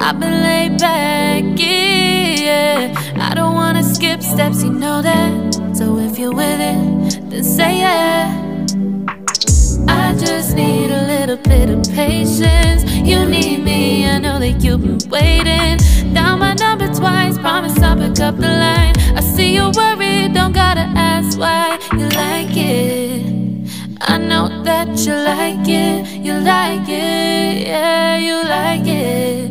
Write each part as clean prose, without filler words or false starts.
I've been laid back, yeah. I don't wanna skip steps, you know that. So if you're with it, then say yeah. I just need a little bit of patience. You need me, I know that you've been waiting. Down my number twice, promise I'll pick up the line. I see you worried, don't gotta ask why. You like it, I know that you like it. You like it, yeah, you like it.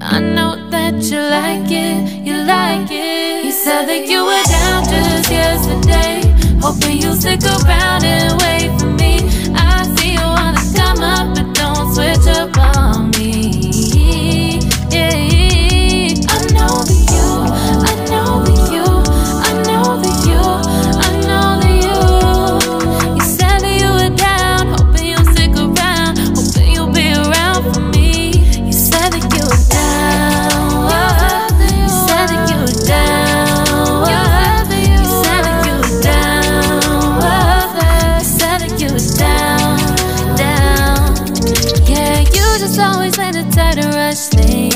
I know that you like it, you like it. You said that you were down just yesterday, hoping you'll stick around and wait for me. I see you wanna come up, but don't switch up on me. Yeah, I know that you, I know that you, I know that you, I know that you. You said that you were down, hoping you'll stick around, hoping you'll be around for me. You said that you were down, you said that you were down, you said that you were down, you said that you were down, down. Yeah, you just always been the type to rush things.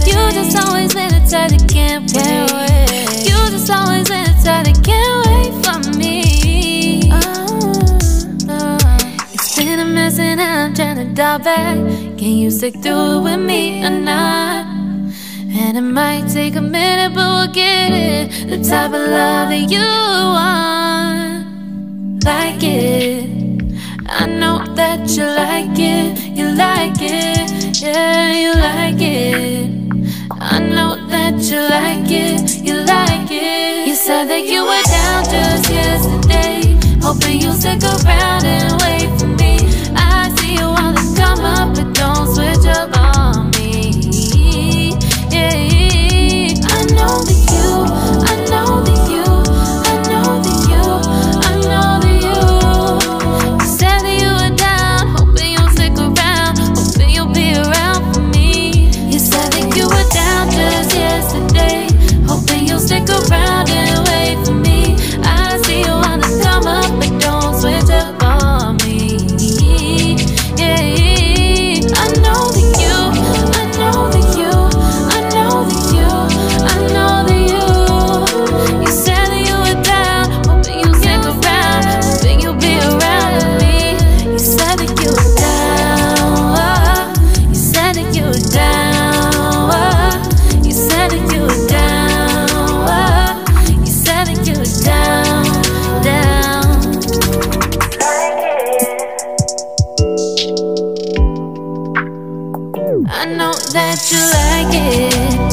You just always been the type that can't wait. You just always been the type that can't wait for me. It's been a mess and I'm trying to dial back. Can you stick through it with me or not? And it might take a minute, but we'll get it. The type of love that you want, like it. I know that you like it, you like it, yeah, you like it. I know that you like it, you like it. You said that you were down just yesterday, hoping you'll stick around and wait for me. I see you wanna come up, but don't switch up on me. Yeah, I know that you, I know that you, I know that you, I know that you. You said that you were down, hoping you'll stick around, hoping you'll be around for me. You said that you were down just yesterday, hoping you'll stick around and wait for me. I see you wanna come up, but don't switch up on me. Yeah, I know that you, I know that you, I know that you, I know that you. You said that you were down, hoping you'll stick around, hoping you'll be around with me. You said that you were down, you said that you were down, you said that you were down, you said that you were down, down. I know that you like it.